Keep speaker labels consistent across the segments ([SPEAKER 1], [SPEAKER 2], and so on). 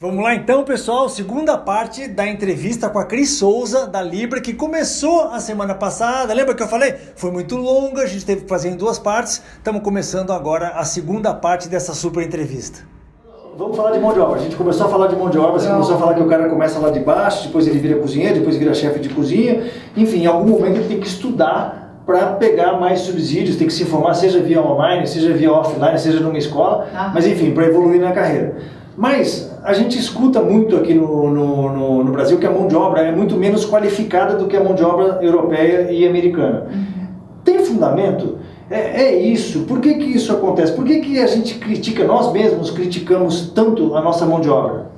[SPEAKER 1] Vamos lá então, pessoal, segunda parte da entrevista com a Cris Souza, da Libra, que começou a semana passada. Lembra que eu falei? Foi muito longa, a gente teve que fazer em duas partes. Estamos começando agora a segunda parte dessa super entrevista. Vamos falar de mão de obra. A gente começou a falar de mão de obra, você começou a falar que o cara começa lá de baixo, depois ele vira cozinheiro, depois vira chefe de cozinha. Enfim, em algum momento ele tem que estudar para pegar mais subsídios, tem que se informar, seja via online, seja via offline, seja numa escola, mas enfim, para evoluir na carreira. Mas a gente escuta muito aqui no Brasil que a mão de obra é muito menos qualificada do que a mão de obra europeia e americana. Tem fundamento? É isso? Por que isso acontece? Por que a gente critica, nós mesmos criticamos tanto a nossa mão de obra?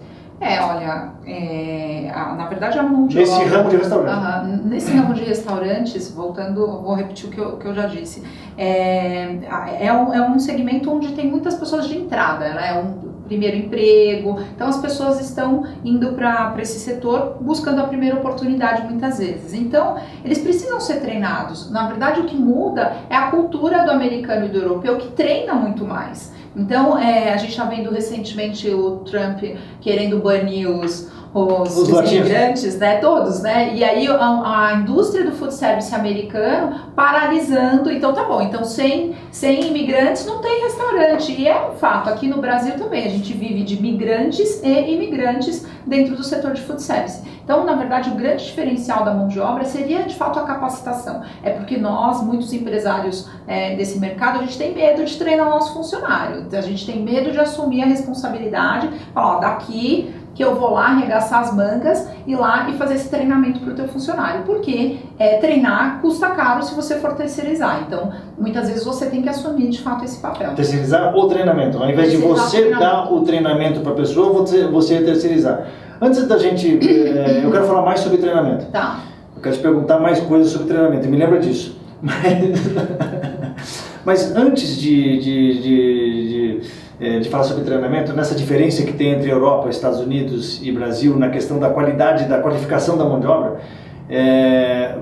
[SPEAKER 2] Na verdade a mão de
[SPEAKER 1] obra...
[SPEAKER 2] Nesse
[SPEAKER 1] ramo de restaurantes.
[SPEAKER 2] Nesse ramo de restaurantes, voltando, vou repetir o que eu já disse, é um segmento onde tem muitas pessoas de entrada, né? Um primeiro emprego, então as pessoas estão indo para esse setor buscando a primeira oportunidade muitas vezes. Então, eles precisam ser treinados. Na verdade, o que muda é a cultura do americano e do europeu, que treina muito mais. Então, a gente está vendo recentemente o Trump querendo banir os imigrantes, né, todos, né, e aí a indústria do food service americano paralisando, então tá bom, então sem imigrantes não tem restaurante, e é um fato, aqui no Brasil também, a gente vive de migrantes e imigrantes dentro do setor de food service. Então, na verdade, o grande diferencial da mão de obra seria, de fato, a capacitação. É porque nós, muitos empresários desse mercado, a gente tem medo de treinar o nosso funcionário, a gente tem medo de assumir a responsabilidade, falar, ó, daqui que eu vou lá arregaçar as mangas e fazer esse treinamento para o teu funcionário, porque treinar custa caro se você for terceirizar, então muitas vezes você tem que assumir de fato esse papel.
[SPEAKER 1] Terceirizar o treinamento, ao invés de você dar o treinamento para a pessoa, você terceirizar. Antes da gente, eu quero falar mais sobre treinamento.
[SPEAKER 2] Tá.
[SPEAKER 1] Eu quero te perguntar mais coisas sobre treinamento, me lembra disso. Mas antes de falar sobre treinamento, nessa diferença que tem entre Europa, Estados Unidos e Brasil, na questão da qualidade, da qualificação da mão de obra,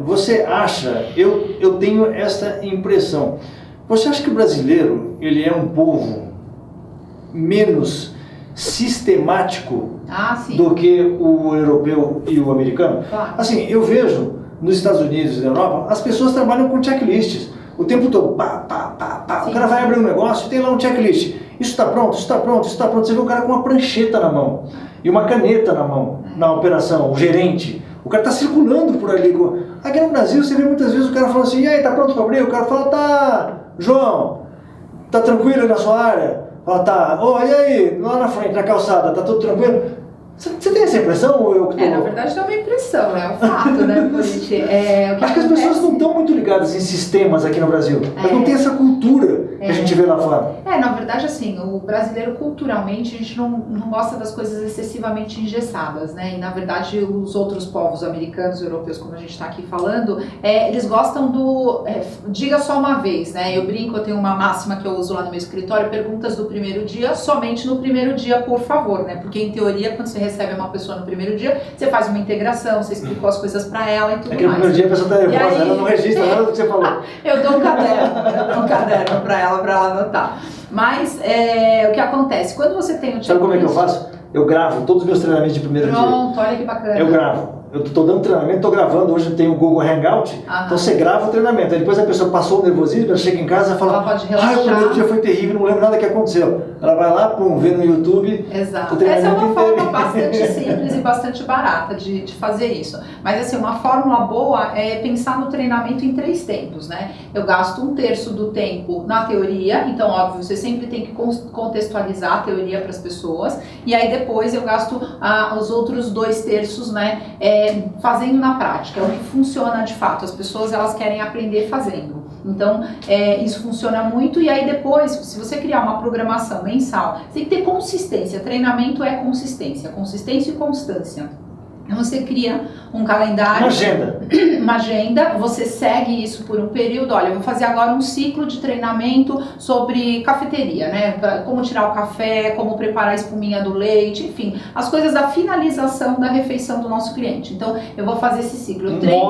[SPEAKER 1] você acha, eu tenho essa impressão, você acha que o brasileiro, ele é um povo menos sistemático do que o europeu e o americano?
[SPEAKER 2] Claro.
[SPEAKER 1] Assim, eu vejo nos Estados Unidos e na Europa, as pessoas trabalham com checklists, o tempo todo, o cara vai abrir um negócio e tem lá um checklist. Isso está pronto, isso está pronto, isso está pronto. Você vê o cara com uma prancheta na mão e uma caneta na mão, na operação, o gerente. O cara está circulando por ali. Aqui no Brasil, você vê muitas vezes o cara falando assim, e aí, tá pronto para abrir? O cara fala, tá, João, tá tranquilo aí na sua área? Fala, tá, e aí, lá na frente, na calçada, tá tudo tranquilo? Você tem essa impressão ou eu que tô...
[SPEAKER 2] Na verdade não é uma impressão, é um fato, né, Politi?
[SPEAKER 1] Acho que as pessoas não estão muito ligadas em sistemas aqui no Brasil. Mas não tem essa cultura que a gente vê lá fora.
[SPEAKER 2] Na verdade, assim, o brasileiro culturalmente, a gente não gosta das coisas excessivamente engessadas, né? E na verdade os outros povos americanos, europeus, como a gente está aqui falando, eles gostam do diga só uma vez, né? Eu brinco, eu tenho uma máxima que eu uso lá no meu escritório, perguntas do primeiro dia, somente no primeiro dia, por favor, né? Porque em teoria, quando você recebe uma pessoa no primeiro dia, você faz uma integração, você explicou as coisas para ela e tudo mais.
[SPEAKER 1] No primeiro dia a pessoa está nervosa, ela não registra nada do que você falou.
[SPEAKER 2] Eu dou um caderno para ela anotar. Mas o que acontece? Quando você tem o checklist...
[SPEAKER 1] Sabe como é que eu faço? Eu gravo todos os meus treinamentos de primeiro dia.
[SPEAKER 2] Pronto, olha que bacana.
[SPEAKER 1] Eu gravo. Eu estou dando treinamento, estou gravando, hoje tem o Google Hangout, então você grava o treinamento, aí depois a pessoa passou o nervosismo, ela chega em casa e fala,
[SPEAKER 2] ela pode relaxar.
[SPEAKER 1] O primeiro dia foi terrível, não lembro nada que aconteceu. Ela vai lá, vê no YouTube.
[SPEAKER 2] Exato. Essa é uma forma bastante simples e bastante barata de fazer isso. Mas assim, uma fórmula boa é pensar no treinamento em 3 tempos, né? Eu gasto 1/3 do tempo na teoria, então óbvio, você sempre tem que contextualizar a teoria para as pessoas, e aí depois eu gasto os outros 2/3, né? Fazendo na prática, é o que funciona de fato. As pessoas, elas querem aprender fazendo. Então, isso funciona muito, e aí depois, se você criar uma programação mensal, você tem que ter consistência. Treinamento é consistência e constância. Você cria um calendário, uma agenda, você segue isso por um período. Olha, eu vou fazer agora um ciclo de treinamento sobre cafeteria, né? Como tirar o café, como preparar a espuminha do leite, enfim, as coisas da finalização da refeição do nosso cliente. Então, eu vou fazer esse ciclo. Eu treino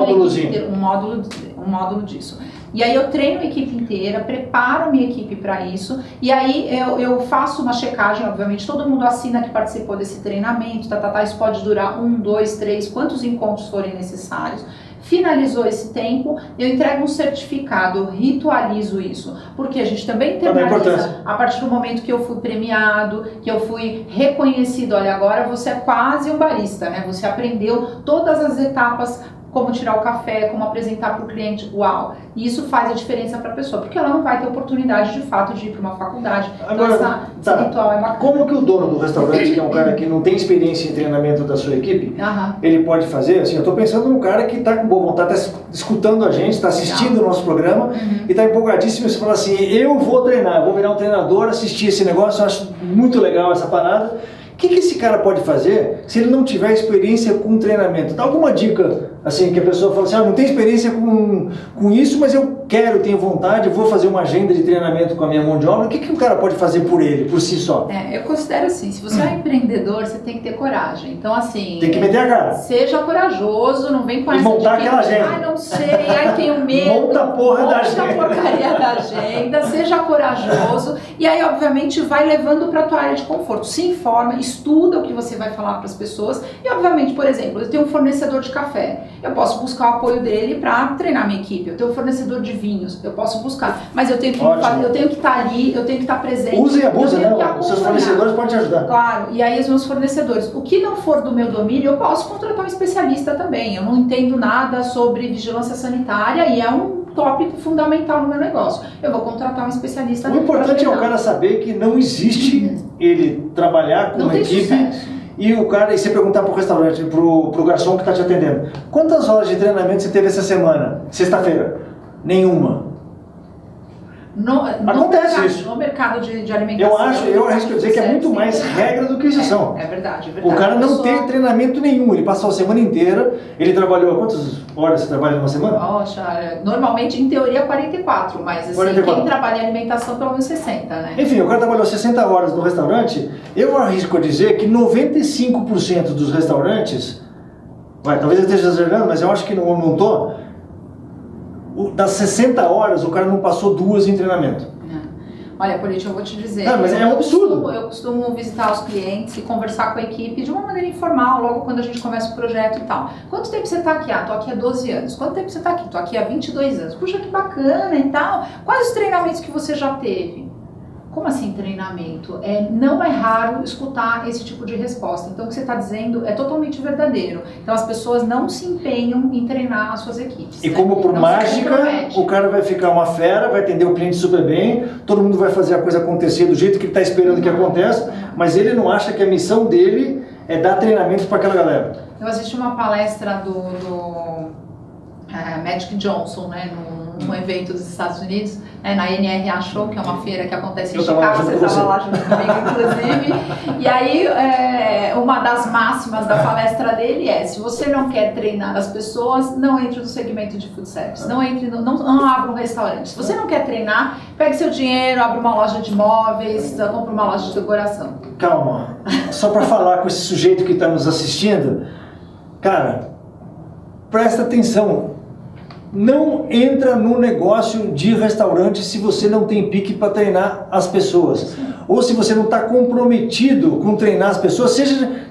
[SPEAKER 2] um módulo disso. E aí eu treino a equipe inteira, preparo a minha equipe para isso, e aí eu faço uma checagem, obviamente, todo mundo assina que participou desse treinamento, isso pode durar 1, 2, 3, quantos encontros forem necessários. Finalizou esse tempo, eu entrego um certificado, eu ritualizo isso, porque a gente também internaliza a partir do momento que eu fui premiado, que eu fui reconhecido, olha, agora você é quase um barista, né? Você aprendeu todas as etapas, como tirar o café, como apresentar para o cliente, uau! E isso faz a diferença para a pessoa, porque ela não vai ter oportunidade de fato de ir para uma faculdade.
[SPEAKER 1] Agora,
[SPEAKER 2] então esse ritual é bacana.
[SPEAKER 1] Como que o dono do restaurante, que é um cara que não tem experiência em treinamento da sua equipe, ele pode fazer? Assim, eu estou pensando num cara que está com boa vontade, está escutando a gente, está assistindo o nosso programa e está empolgadíssimo e você fala assim, eu vou treinar, eu vou virar um treinador, assistir esse negócio, eu acho muito legal essa parada. O que esse cara pode fazer se ele não tiver experiência com treinamento? Dá alguma dica, assim, que a pessoa fala assim, não tenho experiência com isso, mas eu quero, tenho vontade, vou fazer uma agenda de treinamento com a minha mão de obra. O que o cara pode fazer por ele, por si só?
[SPEAKER 2] Eu considero assim, se você é empreendedor, você tem que ter coragem. Então, assim...
[SPEAKER 1] Tem que meter a cara.
[SPEAKER 2] Seja corajoso, não vem com essa
[SPEAKER 1] montar aquela agenda.
[SPEAKER 2] Ai, não sei, ai, tenho medo.
[SPEAKER 1] Monta a porra da agenda.
[SPEAKER 2] Monta a porcaria da agenda, seja corajoso. E aí, obviamente, vai levando para a tua área de conforto. Se informa, estuda o que você vai falar para as pessoas. E, obviamente, por exemplo, eu tenho um fornecedor de café. Eu posso buscar o apoio dele para treinar minha equipe. Eu tenho um fornecedor de vinhos. Eu posso buscar. Mas eu tenho que estar ali, eu tenho que estar presente.
[SPEAKER 1] Use e abusa, né? Os seus fornecedores podem te ajudar.
[SPEAKER 2] Claro. E aí, os meus fornecedores. O que não for do meu domínio, eu posso contratar um especialista também. Eu não entendo nada sobre vigilância sanitária e é um tópico fundamental no meu negócio. Eu vou contratar um especialista.
[SPEAKER 1] O importante é o cara saber que não existe ele trabalhar com uma equipe e o cara, e você perguntar pro restaurante, pro garçom que está te atendendo, quantas horas de treinamento você teve essa semana? Sexta-feira? Nenhuma. Acontece isso.
[SPEAKER 2] No mercado de alimentação.
[SPEAKER 1] Eu arrisco dizer que é muito mais regra do que exceção.
[SPEAKER 2] É verdade.
[SPEAKER 1] O cara não tem treinamento nenhum, ele passou a semana inteira, ele trabalhou, quantas horas você trabalha numa semana?
[SPEAKER 2] Poxa, normalmente, em teoria, 44, mas assim, 44. Quem trabalha em alimentação, pelo menos 60, né?
[SPEAKER 1] Enfim, o cara trabalhou 60 horas no restaurante, eu arrisco a dizer que 95% dos restaurantes, talvez eu esteja exagerando, mas eu acho que não estou, das 60 horas, o cara não passou 2 em treinamento.
[SPEAKER 2] Olha, Politi, eu vou te dizer.
[SPEAKER 1] Mas é um absurdo.
[SPEAKER 2] Eu costumo visitar os clientes e conversar com a equipe de uma maneira informal, logo quando a gente começa o projeto e tal. Quanto tempo você está aqui? Tô aqui há 12 anos. Quanto tempo você está aqui? Tô aqui há 22 anos. Puxa, que bacana e tal. Quais os treinamentos que você já teve? Como assim treinamento? Não é raro escutar esse tipo de resposta. Então o que você está dizendo é totalmente verdadeiro. Então as pessoas não se empenham em treinar as suas equipes.
[SPEAKER 1] E como por mágica, o cara vai ficar uma fera, vai atender o cliente super bem, todo mundo vai fazer a coisa acontecer do jeito que ele está esperando que aconteça, mas ele não acha que a missão dele é dar treinamento para aquela galera.
[SPEAKER 2] Eu assisti uma palestra do Magic Johnson, né, num evento dos Estados Unidos, na NRA Show, que é uma feira que acontece em Chicago, você estava lá junto comigo, inclusive. E aí, uma das máximas da palestra dele é: se você não quer treinar as pessoas, não entre no segmento de food service, não abra um restaurante. Se você não quer treinar, pegue seu dinheiro, abra uma loja de móveis, compra uma loja de decoração.
[SPEAKER 1] Calma, só para falar com esse sujeito que está nos assistindo, cara, presta atenção. Não entra no negócio de restaurante se você não tem pique para treinar as pessoas. Ou se você não está comprometido com treinar as pessoas,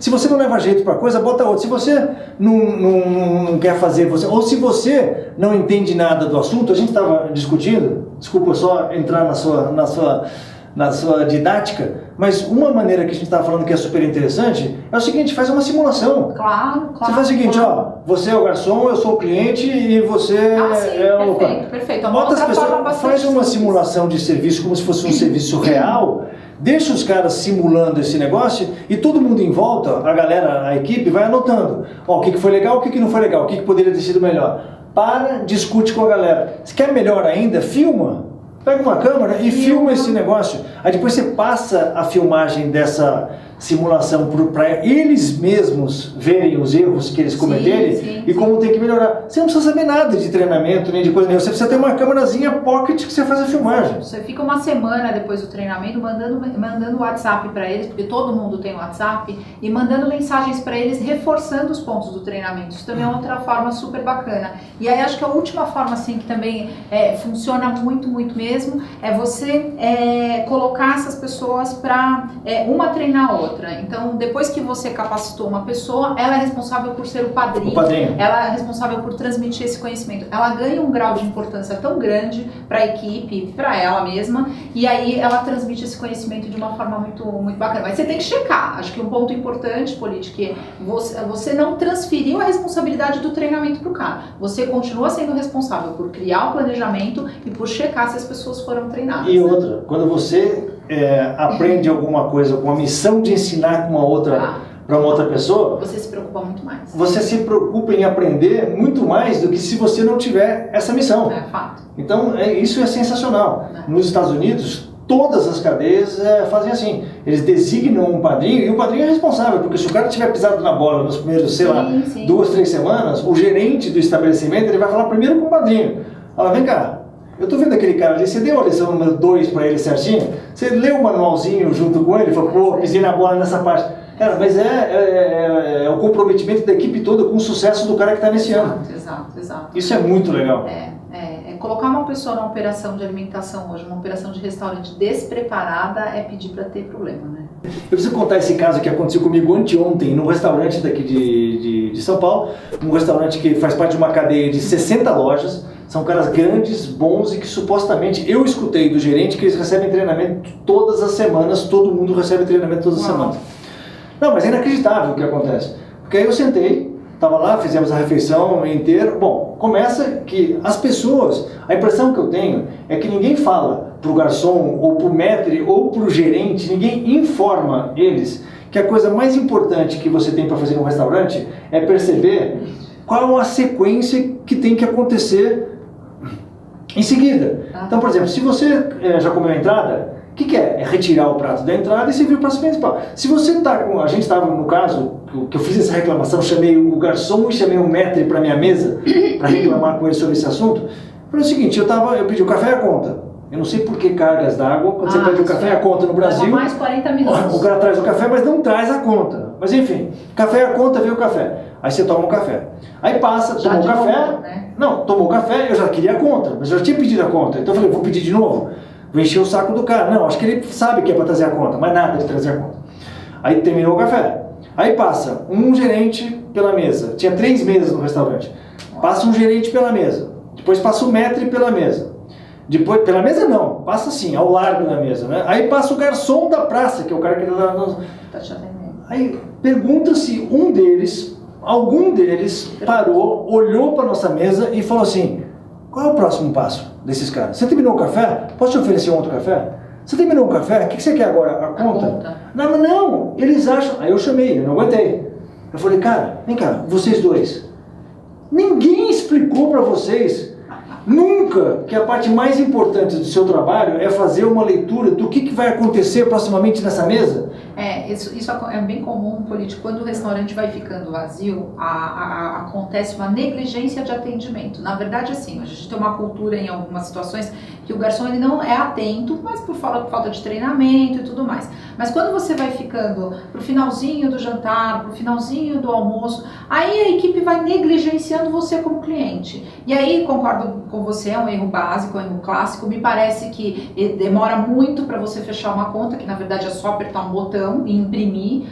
[SPEAKER 1] se você não leva jeito para a coisa, bota outra. Se você não quer fazer, ou se você não entende nada do assunto, a gente estava discutindo, desculpa só entrar na sua didática, mas uma maneira que a gente estava falando que é super interessante é o seguinte: faz uma simulação.
[SPEAKER 2] Claro.
[SPEAKER 1] Você faz o seguinte, você é o garçom, eu sou o cliente e você é o...
[SPEAKER 2] Perfeito.
[SPEAKER 1] Bota as pessoas, faz uma simulação de serviço como se fosse um serviço real, deixa os caras simulando esse negócio e todo mundo em volta, a galera, a equipe, vai anotando. O que foi legal, o que não foi legal, o que poderia ter sido melhor. Discute com a galera. Se quer melhor ainda, filma. Pega uma câmera e filma esse negócio. Aí depois você passa a filmagem simulação para eles mesmos verem os erros que eles cometerem e como tem que melhorar. Você não precisa saber nada de treinamento, nem de coisa nenhuma. Você precisa ter uma câmerazinha pocket que você faz a filmagem.
[SPEAKER 2] Você fica uma semana depois do treinamento mandando WhatsApp para eles, porque todo mundo tem WhatsApp, e mandando mensagens para eles reforçando os pontos do treinamento. Isso também é outra forma super bacana. E aí acho que a última forma assim que também funciona muito mesmo é você colocar essas pessoas para uma treinar a outra. Então, depois que você capacitou uma pessoa, ela é responsável por ser o padrinho. Ela é responsável por transmitir esse conhecimento. Ela ganha um grau de importância tão grande para a equipe, para ela mesma, e aí ela transmite esse conhecimento de uma forma muito bacana. Mas você tem que checar. Acho que um ponto importante, Polite, que você não transferiu a responsabilidade do treinamento para o cara. Você continua sendo responsável por criar o planejamento e por checar se as pessoas foram treinadas.
[SPEAKER 1] E outra, quando você aprende alguma coisa com a missão de ensinar com uma outra para uma outra pessoa,
[SPEAKER 2] você se preocupa muito mais.
[SPEAKER 1] Você se preocupa em aprender muito mais do que se você não tiver essa missão.
[SPEAKER 2] É fato.
[SPEAKER 1] Então, isso é sensacional. Nos Estados Unidos, todas as cadeias fazem assim. Eles designam um padrinho e o padrinho é responsável, porque se o cara tiver pisado na bola nos primeiros, sei lá, 2, 3 semanas, o gerente do estabelecimento ele vai falar primeiro com o padrinho. Fala, vem cá, eu tô vendo aquele cara ali, você deu a lição número 2 para ele certinho? Você leu o manualzinho junto com ele? Falou, pô, pisei na bola nessa parte. Cara, mas é o comprometimento da equipe toda com o sucesso do cara que está nesse ano.
[SPEAKER 2] Exato.
[SPEAKER 1] Isso é muito legal.
[SPEAKER 2] Colocar uma pessoa numa operação de alimentação hoje, uma operação de restaurante despreparada é pedir para ter problema, né?
[SPEAKER 1] Eu preciso contar esse caso que aconteceu comigo anteontem, num restaurante daqui de São Paulo, um restaurante que faz parte de uma cadeia de 60 lojas, são caras grandes, bons e que supostamente eu escutei do gerente que eles recebem treinamento todas as semanas, todo mundo recebe treinamento todas as semanas. Não, mas é inacreditável o que acontece, porque aí eu sentei, estava lá, fizemos a refeição inteira. Bom, começa que as pessoas, a impressão que eu tenho é que ninguém fala para o garçom, ou para o maître, ou para o gerente, ninguém informa eles que a coisa mais importante que você tem para fazer no restaurante é perceber qual a sequência que tem que acontecer em seguida. Então, por exemplo, se você já comeu a entrada, o que é? É retirar o prato da entrada e servir o prato principal. Se você está com... A gente estava, no caso, que eu fiz essa reclamação, chamei o garçom e chamei o maître para minha mesa para reclamar com ele sobre esse assunto. Foi o seguinte, eu pedi o café e a conta. Eu não sei por que cargas d'água, quando você pede o café e a conta no Brasil...
[SPEAKER 2] mais 40 minutos.
[SPEAKER 1] O cara traz o café, mas não traz a conta. Mas enfim, café e a conta, veio o café. Aí você toma um café. Aí passa, tomou o café...
[SPEAKER 2] Novo, né?
[SPEAKER 1] Não, tomou o café, eu já queria a conta, mas eu já tinha pedido a conta. Então eu falei, vou pedir de novo. Vou encher o saco do cara. Não, acho que ele sabe que é para trazer a conta, mas nada de trazer a conta. Aí terminou o café. Aí passa um gerente pela mesa. Tinha 3 mesas no restaurante. Passa um gerente pela mesa. Depois passa o maître pela mesa. Depois, pela mesa não, passa assim, ao largo da mesa, né? Aí passa o garçom da praça, que é o cara que
[SPEAKER 2] tá te atendendo.
[SPEAKER 1] Aí pergunta se algum deles parou, olhou para nossa mesa e falou assim: qual é o próximo passo desses caras? Você terminou o café? Posso te oferecer um outro café? Você terminou o café? O que você quer agora? A conta? Não, eles acham... Aí eu chamei, eu não aguentei. Eu falei, cara, vem cá, vocês dois. Ninguém explicou para vocês nunca que a parte mais importante do seu trabalho é fazer uma leitura do que vai acontecer proximamente nessa mesa?
[SPEAKER 2] Isso é bem comum, político. Quando o restaurante vai ficando vazio, acontece uma negligência de atendimento. Na verdade, assim, a gente tem uma cultura em algumas situações que o garçom ele não é atento, mas por falta de treinamento e tudo mais. Mas quando você vai ficando pro finalzinho do jantar, pro finalzinho do almoço, aí a equipe vai negligenciando você como cliente. E aí, concordo com você, é um erro básico, é um erro clássico. Me parece que demora muito para você fechar uma conta, que na verdade é só apertar um botão e imprimir,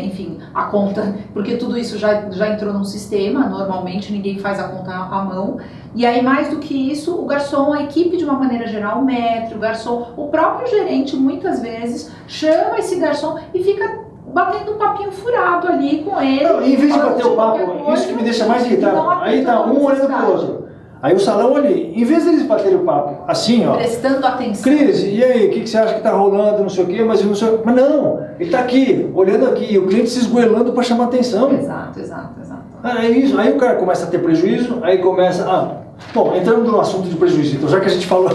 [SPEAKER 2] enfim, a conta, porque tudo isso já entrou num sistema, normalmente ninguém faz a conta à mão. E aí, mais do que isso, o garçom, a equipe de uma maneira geral, o maître, o garçom, o próprio gerente, muitas vezes, chama esse garçom e fica batendo um papinho furado ali com ele.
[SPEAKER 1] Não, em vez de bater o papo, isso que me deixa mais irritado. Aí tá um olhando pro outro. Aí o salão ali, em vez deles baterem o papo assim, ó.
[SPEAKER 2] Prestando atenção.
[SPEAKER 1] Cris, e aí, o que você acha que tá rolando, não sei o quê, mas não, ele tá aqui, olhando aqui, o cliente se esgoelando para chamar atenção.
[SPEAKER 2] Exato.
[SPEAKER 1] É isso, aí o cara começa a ter prejuízo, aí começa, Bom, entrando no assunto de prejuízo, então, já que a gente falou...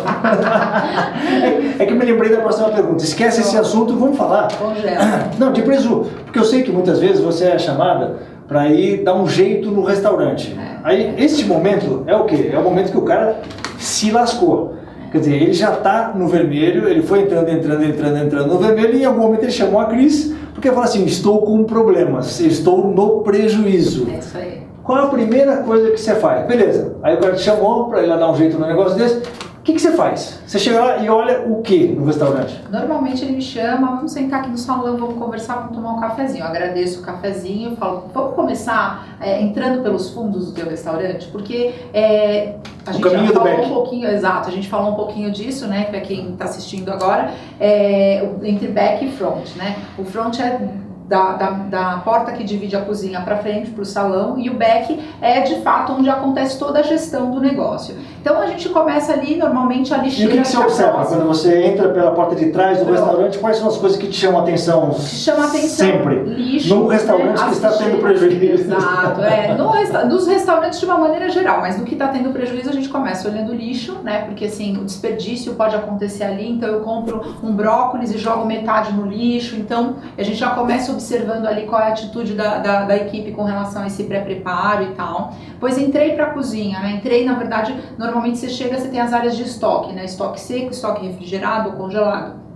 [SPEAKER 1] é que eu me lembrei da próxima pergunta. Esquece esse assunto, vamos falar.
[SPEAKER 2] Congela.
[SPEAKER 1] Não, de prejuízo. Porque eu sei que muitas vezes você é chamada para ir dar um jeito no restaurante. Aí, este momento é o quê? É o momento que o cara se lascou. Quer dizer, ele já está no vermelho, ele foi entrando no vermelho e em algum momento ele chamou a Cris, porque fala assim, estou com problemas, estou no prejuízo.
[SPEAKER 2] É isso aí.
[SPEAKER 1] Qual é a primeira coisa que você faz? Beleza, aí o cara te chamou para ir lá dar um jeito no negócio desse, o que você faz? Você chega lá e olha o que no restaurante?
[SPEAKER 2] Normalmente ele me chama, vamos sentar aqui no salão, vamos conversar, vamos tomar um cafezinho. Eu agradeço o cafezinho, falo, vamos começar entrando pelos fundos do teu restaurante, porque a gente já falou um pouquinho, exato, a gente falou um pouquinho disso, né, para quem está assistindo agora, entre back e front, né? O front é da porta que divide a cozinha para frente, para o salão, e o back é de fato onde acontece toda a gestão do negócio. Então a gente começa ali, normalmente a lixeira...
[SPEAKER 1] E o que você observa quando você entra pela porta de trás do restaurante? Quais são as coisas que te chamam a atenção?
[SPEAKER 2] Te chama a atenção
[SPEAKER 1] sempre.
[SPEAKER 2] Lixo.
[SPEAKER 1] No restaurante que está tendo prejuízo.
[SPEAKER 2] Exato, nos restaurantes de uma maneira geral, mas no que está tendo prejuízo a gente começa olhando o lixo, né? Porque assim, o desperdício pode acontecer ali, então eu compro um brócolis e jogo metade no lixo, então a gente já começa observando ali qual é a atitude da equipe com relação a esse pré-preparo e tal. Pois entrei para a cozinha, né? Entrei, na verdade, normalmente você chega, você tem as áreas de estoque, né? Estoque seco, estoque refrigerado ou congelado.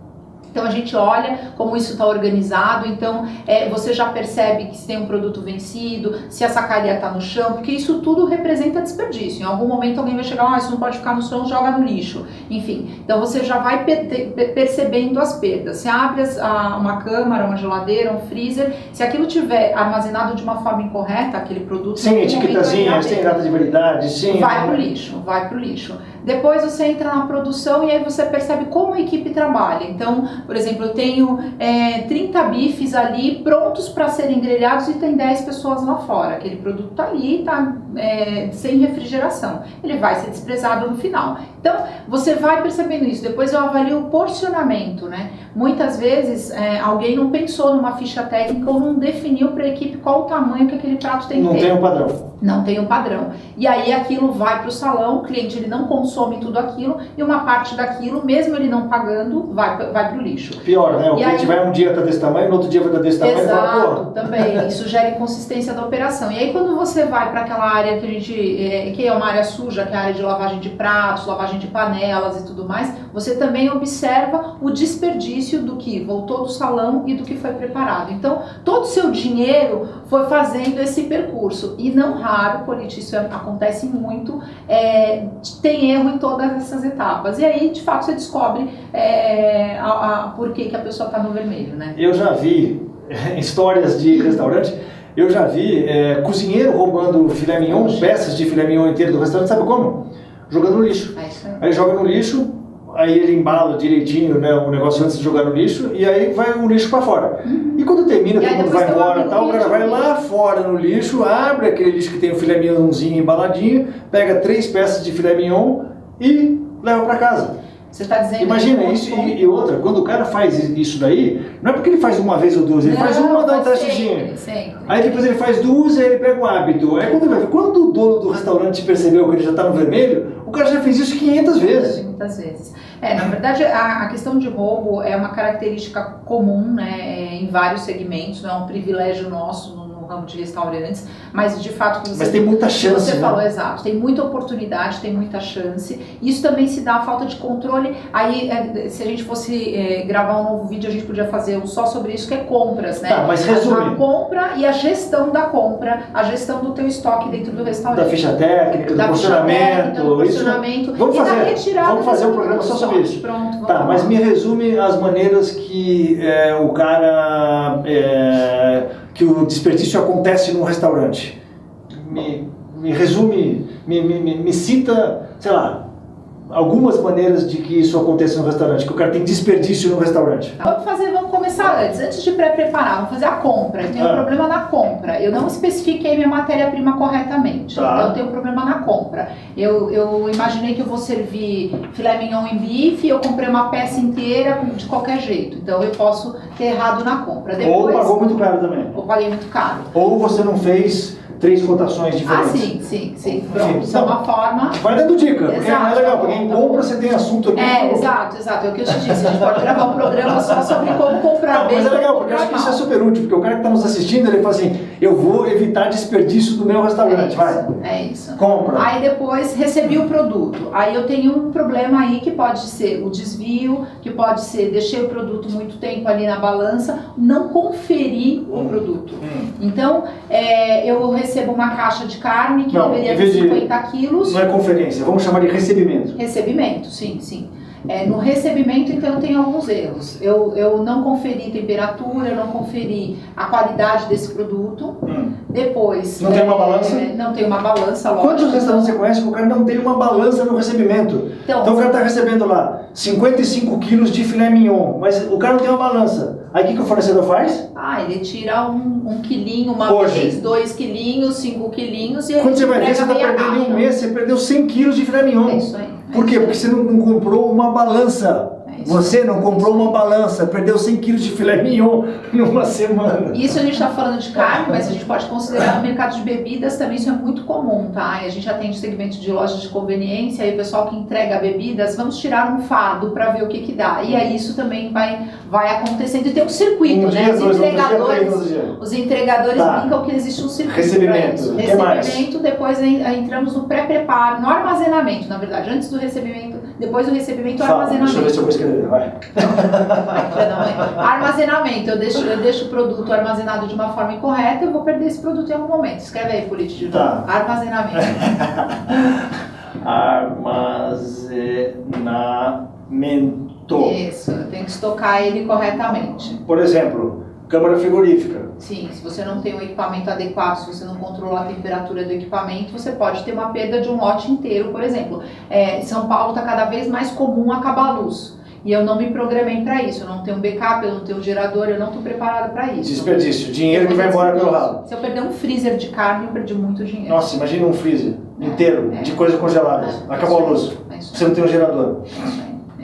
[SPEAKER 2] Então a gente olha como isso está organizado, então você já percebe que se tem um produto vencido, se a sacaria está no chão, porque isso tudo representa desperdício. Em algum momento alguém vai chegar, isso não pode ficar no chão, joga no lixo. Enfim, então você já vai percebendo as perdas. Você abre uma câmara, uma geladeira, um freezer, se aquilo tiver armazenado de uma forma incorreta, aquele produto...
[SPEAKER 1] Sem etiquetazinha, sem data de validade, sim...
[SPEAKER 2] Vai pro lixo. Depois você entra na produção e aí você percebe como a equipe trabalha. Então, por exemplo, eu tenho 30 bifes ali prontos para serem grelhados e tem 10 pessoas lá fora. Aquele produto está ali, está sem refrigeração. Ele vai ser desprezado no final. Então, você vai percebendo isso. Depois eu avalio o porcionamento, né? Muitas vezes alguém não pensou numa ficha técnica ou não definiu para a equipe qual o tamanho que aquele prato tem que ter.
[SPEAKER 1] Não tem um padrão.
[SPEAKER 2] Não tem um padrão. E aí aquilo vai para o salão, o cliente ele não consome tudo aquilo e uma parte daquilo, mesmo ele não pagando, vai para o lixo.
[SPEAKER 1] Pior, né? O cliente vai um dia estar desse tamanho, no outro dia vai estar desse tamanho.
[SPEAKER 2] Exato, também. Isso gera inconsistência da operação. E aí quando você vai para aquela área que a gente, que é uma área suja, que é a área de lavagem de pratos, lavagem de panelas e tudo mais, você também observa o desperdício do que voltou do salão e do que foi preparado. Então, todo o seu dinheiro foi fazendo esse percurso. E não raro, Politi, isso acontece muito, tem erro em todas essas etapas. E aí, de fato, você descobre por que a pessoa está no vermelho, né?
[SPEAKER 1] Eu já vi histórias de restaurante, eu já vi cozinheiro roubando filé mignon, peças de filé mignon inteiro do restaurante, sabe como? Jogando no lixo. Aí joga no lixo, aí ele embala direitinho, né, o negócio antes de jogar no lixo, e aí vai o lixo para fora. E quando termina, todo mundo vai embora e tal, o cara vai lá fora no lixo, abre aquele lixo que tem o filé mignonzinho embaladinho, pega 3 peças de filé mignon e leva para casa.
[SPEAKER 2] Você está dizendo...
[SPEAKER 1] Imagina isso, e outra, quando o cara faz isso daí, não é porque ele faz uma vez ou duas, ele faz uma, dá um testezinho. Aí depois ele faz 2, aí ele pega um hábito. Aí quando o dono do restaurante percebeu que ele já está no vermelho, o cara já fez isso 500 vezes.
[SPEAKER 2] Muitas vezes. Na verdade, a questão de roubo é uma característica comum, né, em vários segmentos, não é um privilégio nosso no ramo de restaurantes, mas de fato...
[SPEAKER 1] Mas tem muita chance,
[SPEAKER 2] você falou, exato, tem muita oportunidade, tem muita chance. Isso também se dá a falta de controle. Aí, se a gente fosse gravar um novo vídeo, a gente podia fazer só sobre isso, que é compras, né?
[SPEAKER 1] Tá, mas resume.
[SPEAKER 2] A compra e a gestão da compra, a gestão do teu estoque dentro do restaurante.
[SPEAKER 1] Da ficha técnica, do porcionamento. Vamos fazer um programa só sobre isso.
[SPEAKER 2] Pronto,
[SPEAKER 1] tá, mas me resume as maneiras que o cara... que o desperdício acontece num restaurante. Me resume, me cita, sei lá, algumas maneiras de que isso aconteça no restaurante, que o cara tem desperdício no restaurante.
[SPEAKER 2] Vamos começar antes de pré-preparar, vamos fazer a compra. Eu tenho um problema na compra, eu não especifiquei minha matéria-prima corretamente, então eu tenho um problema na compra. Eu imaginei que eu vou servir filé mignon em bife, eu comprei uma peça inteira de qualquer jeito, então eu posso ter errado na compra.
[SPEAKER 1] Ou pagou muito caro também.
[SPEAKER 2] Ou paguei muito caro.
[SPEAKER 1] Ou você não fez 3 cotações diferentes.
[SPEAKER 2] Sim. Pronto, isso é uma forma...
[SPEAKER 1] Vai dando dica, porque
[SPEAKER 2] Exato,
[SPEAKER 1] é legal, porque quem compra, você tem assunto aqui.
[SPEAKER 2] Exato. É o que eu te disse, a gente pode gravar um programa só sobre como comprar bem.
[SPEAKER 1] Mas é legal, porque eu acho que isso é super útil, porque o cara que está nos assistindo, ele fala assim, eu vou evitar desperdício do meu restaurante, vai.
[SPEAKER 2] É isso.
[SPEAKER 1] Compra.
[SPEAKER 2] Aí depois recebi o produto. Aí eu tenho um problema aí que pode ser o desvio, que pode ser deixei o produto muito tempo ali na balança, não conferi o produto. Então, eu recebo uma caixa de carne que deveria ter 50 quilos.
[SPEAKER 1] Não é conferência, vamos chamar de recebimento.
[SPEAKER 2] Recebimento, sim. No recebimento, então, tem alguns erros. Eu não conferi temperatura, eu não conferi a qualidade desse produto. Depois...
[SPEAKER 1] Não tem uma balança?
[SPEAKER 2] Não tem uma balança, lógico.
[SPEAKER 1] Quantos restaurantes você conhece que o cara não tem uma balança no recebimento? Então o cara está recebendo lá 55 quilos de filé mignon, mas o cara não tem uma balança. Aí o que o fornecedor faz?
[SPEAKER 2] Ele tira um quilinho uma vez, 2 quilinhos, 5 quilinhos e
[SPEAKER 1] quando você vai ver, você está perdendo em um mês, você perdeu 100 quilos de filé mignon.
[SPEAKER 2] É isso aí.
[SPEAKER 1] Por quê? Porque você não comprou uma balança. Você não comprou uma balança, perdeu 100 quilos de filé mignon numa semana.
[SPEAKER 2] Isso a gente está falando de carne, mas a gente pode considerar no mercado de bebidas também, isso é muito comum, tá? E a gente atende segmento de lojas de conveniência e o pessoal que entrega bebidas, vamos tirar um fardo para ver o que dá. E aí isso também vai acontecendo e tem um circuito, né? Os entregadores brincam que existe um circuito.
[SPEAKER 1] Recebimento, o que mais?
[SPEAKER 2] Depois entramos no pré-preparo, no armazenamento, na verdade, antes do recebimento, depois do recebimento, armazenamento.
[SPEAKER 1] Deixa eu ver se eu vou escrever. Vai.
[SPEAKER 2] Armazenamento, eu deixo o produto armazenado de uma forma incorreta, eu vou perder esse produto em algum momento. Escreve aí, Politi.
[SPEAKER 1] Tá.
[SPEAKER 2] Armazenamento.
[SPEAKER 1] Armazenamento.
[SPEAKER 2] Isso, eu tenho que estocar ele corretamente.
[SPEAKER 1] Por exemplo, câmara frigorífica.
[SPEAKER 2] Sim, se você não tem um equipamento adequado, se você não controla a temperatura do equipamento, você pode ter uma perda de um lote inteiro, por exemplo. Em São Paulo está cada vez mais comum acabar a luz. E eu não me programei para isso, eu não tenho um backup, eu não tenho um gerador, eu não estou preparado para isso.
[SPEAKER 1] Desperdício, dinheiro que vai embora pelo ralo.
[SPEAKER 2] Se eu perder um freezer de carne, eu perdi muito dinheiro.
[SPEAKER 1] Nossa, imagina um freezer inteiro de coisas congeladas. Acabou a luz, você não tem um gerador.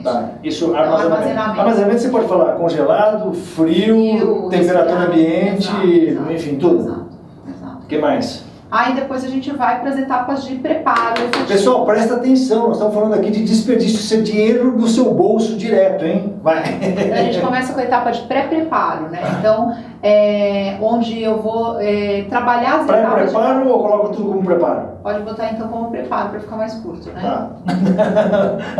[SPEAKER 1] Tá. Isso, armazenamento. Armazenamento você pode falar congelado, frio temperatura ambiente, enfim, tudo.
[SPEAKER 2] Exato.
[SPEAKER 1] O que mais?
[SPEAKER 2] Aí depois a gente vai para as etapas de preparo.
[SPEAKER 1] Pessoal, presta atenção, nós estamos falando aqui de desperdício, isso é dinheiro do seu bolso direto, hein? Vai.
[SPEAKER 2] A gente começa com a etapa de pré-preparo, né? Então, onde eu vou trabalhar as etapas.
[SPEAKER 1] Pré-preparo ou coloca tudo como preparo?
[SPEAKER 2] Pode botar então como preparo para ficar mais curto, né?
[SPEAKER 1] Tá.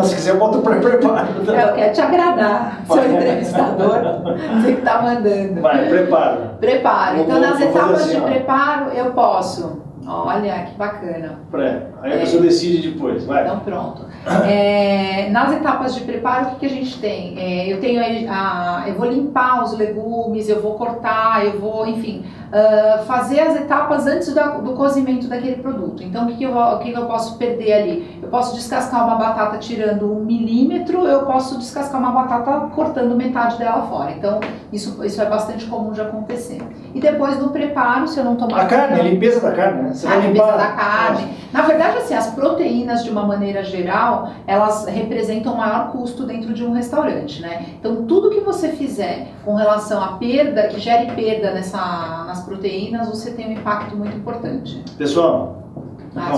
[SPEAKER 1] Se quiser, bota o pré-preparo.
[SPEAKER 2] Eu quero te agradar, seu entrevistador, você que está mandando.
[SPEAKER 1] Vai, preparo.
[SPEAKER 2] Preparo. Então, nas etapas de preparo, eu posso. Olha, que bacana.
[SPEAKER 1] Aí você decide depois, vai.
[SPEAKER 2] Então, pronto. Nas etapas de preparo, o que a gente tem? Eu vou limpar os legumes, eu vou cortar, eu vou, enfim, fazer as etapas antes do cozimento daquele produto. Então, o que eu posso perder ali? Eu posso descascar uma batata tirando 1 milímetro, eu posso descascar uma batata cortando metade dela fora. Então, isso é bastante comum de acontecer. E depois, no preparo, se eu não tomar...
[SPEAKER 1] A carne, a limpeza da carne, né? Você vai limpar...
[SPEAKER 2] limpeza da carne. Na verdade, assim, as proteínas, de uma maneira geral, elas representam o maior custo dentro de um restaurante, né? Então, tudo que você fizer com relação à perda, que gere perda nas proteínas, você tem um impacto muito importante.
[SPEAKER 1] Pessoal,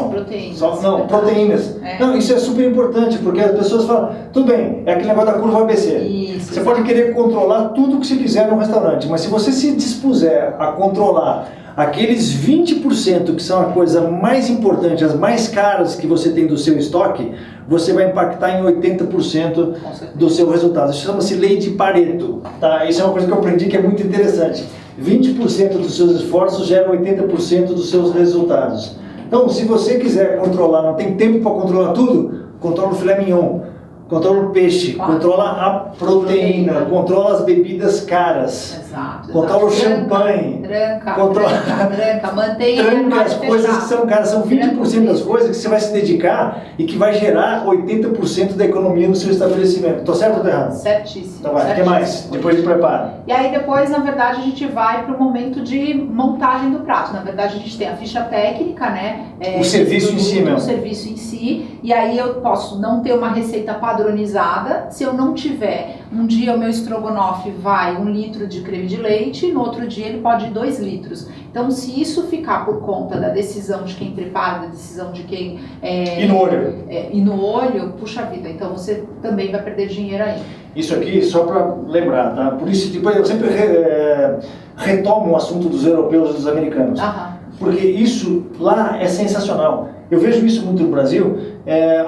[SPEAKER 2] proteínas.
[SPEAKER 1] Proteínas. Não, isso é super importante, porque as pessoas falam, tudo bem, é aquele negócio da curva ABC.
[SPEAKER 2] Isso,
[SPEAKER 1] você pode querer controlar tudo que você quiser no restaurante, mas se você se dispuser a controlar aqueles 20% que são a coisa mais importante, as mais caras que você tem do seu estoque, você vai impactar em 80% do seu resultado. Isso chama-se lei de Pareto. Tá? Isso é uma coisa que eu aprendi que é muito interessante. 20% dos seus esforços geram 80% dos seus resultados. Então, se você quiser controlar, não tem tempo para controlar tudo, controla o filé mignon, controla o peixe, controla a proteína, controla as bebidas caras, controla o champanhe, tranca as coisas que são caras, são 20% das coisas que você vai se dedicar e que vai gerar 80% da economia no seu estabelecimento. Tô certo ou tô errado?
[SPEAKER 2] Certíssimo.
[SPEAKER 1] Então vai, o que mais? Depois de preparo.
[SPEAKER 2] E aí depois, na verdade, a gente vai para o momento de montagem do prato. Na verdade, a gente tem a ficha técnica, né?
[SPEAKER 1] O serviço em si mesmo.
[SPEAKER 2] O serviço em si. E aí eu posso não ter uma receita padronizada se eu não tiver Um dia o meu estrogonofe vai 1 litro de creme de leite, no outro dia ele pode ir 2 litros. Então, se isso ficar por conta da decisão de quem prepara, da decisão de quem...
[SPEAKER 1] E no olho.
[SPEAKER 2] E no olho, puxa vida, então você também vai perder dinheiro aí.
[SPEAKER 1] Isso aqui, só para lembrar, tá? Por isso, depois eu sempre retomo o assunto dos europeus e dos americanos. Porque isso lá é sensacional. Eu vejo isso muito no Brasil,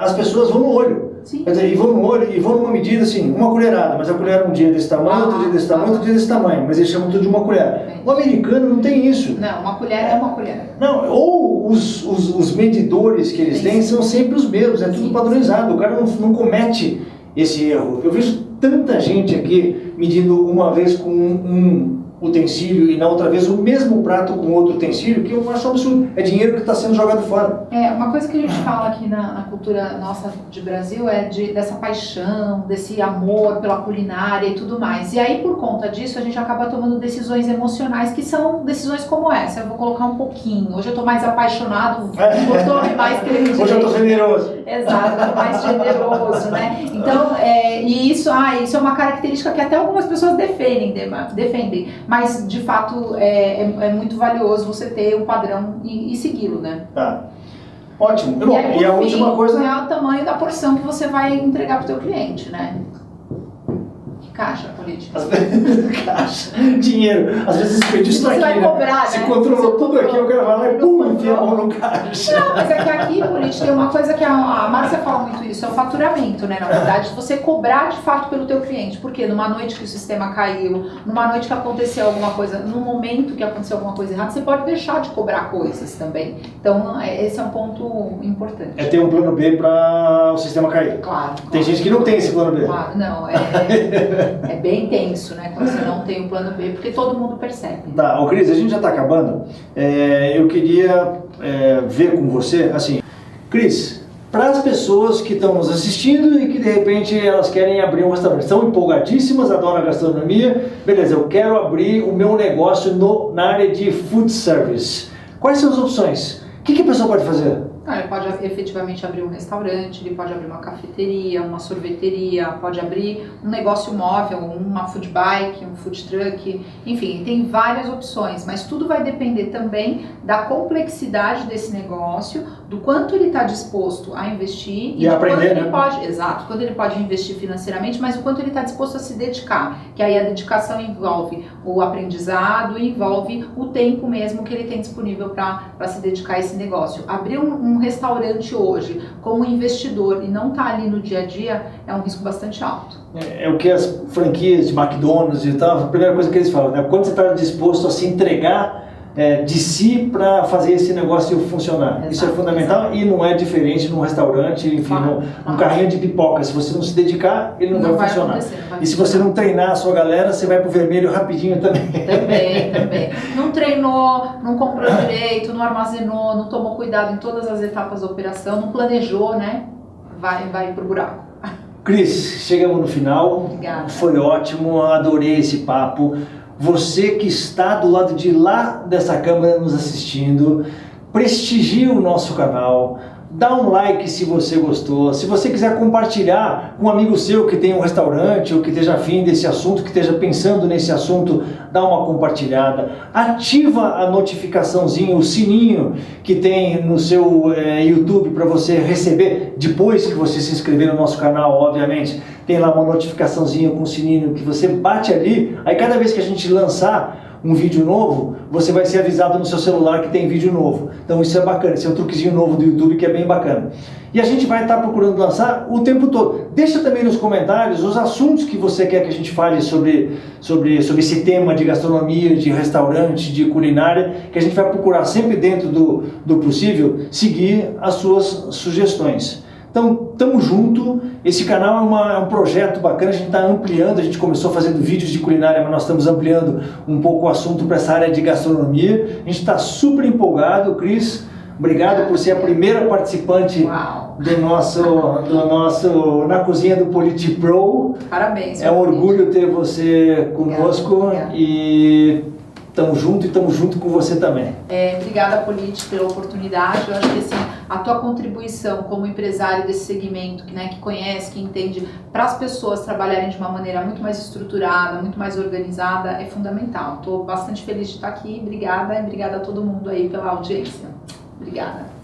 [SPEAKER 1] as pessoas vão no olho.
[SPEAKER 2] Sim.
[SPEAKER 1] Quer dizer, e vão no olho, e vão numa medida assim, uma colherada, mas a colher um dia desse tamanho, outro dia desse tamanho, outro dia desse tamanho, mas eles chamam tudo de uma colher. O americano não tem isso.
[SPEAKER 2] Não, uma colher é uma colher.
[SPEAKER 1] Não, ou os medidores que eles têm são sempre os mesmos, é tudo padronizado, o cara não comete esse erro. Eu vejo tanta gente aqui medindo uma vez com um utensílio e na outra vez o mesmo prato com outro utensílio, que eu acho absurdo. É dinheiro que está sendo jogado fora.
[SPEAKER 2] Uma coisa que a gente fala aqui na cultura nossa de Brasil é dessa paixão, desse amor pela culinária e tudo mais. E aí, por conta disso, a gente acaba tomando decisões emocionais que são decisões como essa. Eu vou colocar um pouquinho. Hoje eu estou mais apaixonado, vou tomar mais creme de leite.
[SPEAKER 1] Hoje eu estou generoso.
[SPEAKER 2] Exato, eu estou mais generoso, né? Então, e isso é uma característica que até algumas pessoas defendem. Mas, de fato, é muito valioso você ter um padrão e segui-lo, né?
[SPEAKER 1] Tá. Ótimo. Bom, e a última coisa...
[SPEAKER 2] É o tamanho da porção que você vai entregar para o teu cliente, né? Caixa política.
[SPEAKER 1] Caixa, dinheiro. Às vezes isso
[SPEAKER 2] você
[SPEAKER 1] aqui,
[SPEAKER 2] vai cobrar,
[SPEAKER 1] Se
[SPEAKER 2] né?
[SPEAKER 1] controlou tudo aqui, o cara vai lá e pum, enfia a mão no caixa.
[SPEAKER 2] Não, mas é que aqui, política, é uma coisa que a Márcia fala muito isso, é o faturamento, né? Na verdade, você cobrar de fato pelo teu cliente. Porque numa noite que o sistema caiu, numa noite que aconteceu alguma coisa, num momento que aconteceu alguma coisa errada, você pode deixar de cobrar coisas também. Então, esse é um ponto importante.
[SPEAKER 1] É ter um plano B para o sistema cair.
[SPEAKER 2] Claro.
[SPEAKER 1] Tem gente que não tem esse plano B.
[SPEAKER 2] Claro, não. É bem tenso, né? Quando você não tem o plano B, porque todo mundo percebe.
[SPEAKER 1] Tá, Cris, a gente já está acabando. Eu queria ver com você, assim, Cris, para as pessoas que estão nos assistindo e que de repente elas querem abrir um restaurante, são empolgadíssimas, adoram a gastronomia, beleza, eu quero abrir o meu negócio na área de food service. Quais são as opções? O que a pessoa pode fazer?
[SPEAKER 2] Ele pode efetivamente abrir um restaurante, ele pode abrir uma cafeteria, uma sorveteria, pode abrir um negócio móvel, uma food bike, um food truck, enfim, tem várias opções, mas tudo vai depender também da complexidade desse negócio, do quanto ele está disposto a investir
[SPEAKER 1] e aprender,
[SPEAKER 2] quanto ele pode, exato, quando ele pode investir financeiramente, mas o quanto ele está disposto a se dedicar, que aí a dedicação envolve o aprendizado, envolve o tempo mesmo que ele tem disponível para se dedicar a esse negócio. Abrir um restaurante hoje como investidor e não estar ali no dia a dia é um risco bastante alto.
[SPEAKER 1] É o que as franquias de McDonald's e tal, a primeira coisa que eles falam, né? Quando você está disposto a se entregar de si para fazer esse negócio funcionar. Exato, isso é fundamental e não é diferente num restaurante, enfim, num carrinho de pipoca. Se você não se dedicar, ele não vai funcionar. E se você não treinar a sua galera, você vai pro vermelho rapidinho também.
[SPEAKER 2] Também. Não treinou, não comprou direito, não armazenou, não tomou cuidado em todas as etapas da operação, não planejou, né? Vai pro buraco.
[SPEAKER 1] Cris, chegamos no final.
[SPEAKER 2] Obrigada.
[SPEAKER 1] Foi ótimo, adorei esse papo. Você que está do lado de lá dessa câmera nos assistindo, prestigie o nosso canal, dá um like se você gostou. Se você quiser compartilhar com um amigo seu que tem um restaurante ou que esteja afim desse assunto, que esteja pensando nesse assunto, dá uma compartilhada. Ativa a notificaçãozinha, o sininho que tem no seu YouTube para você receber depois que você se inscrever no nosso canal, obviamente. Tem lá uma notificaçãozinha com o sininho que você bate ali, aí cada vez que a gente lançar um vídeo novo, você vai ser avisado no seu celular que tem vídeo novo. Então isso é bacana, esse é um truquezinho novo do YouTube que é bem bacana. E a gente vai estar procurando lançar o tempo todo. Deixa também nos comentários os assuntos que você quer que a gente fale sobre esse tema de gastronomia, de restaurante, de culinária, que a gente vai procurar sempre dentro do possível seguir as suas sugestões. Então, tamo junto. Esse canal é um projeto bacana, a gente está ampliando, a gente começou fazendo vídeos de culinária, mas nós estamos ampliando um pouco o assunto para essa área de gastronomia. A gente está super empolgado. Cris, obrigado por ser a primeira participante do nosso Na Cozinha do PolitiPro.
[SPEAKER 2] Parabéns.
[SPEAKER 1] É um orgulho ter você conosco. Obrigada. E estamos juntos e estamos junto com você também.
[SPEAKER 2] Obrigada, Politi, pela oportunidade. Eu acho que assim, a tua contribuição como empresário desse segmento, né, que conhece, que entende, para as pessoas trabalharem de uma maneira muito mais estruturada, muito mais organizada, é fundamental. Estou bastante feliz de estar aqui, obrigada, e obrigada a todo mundo aí pela audiência. Obrigada.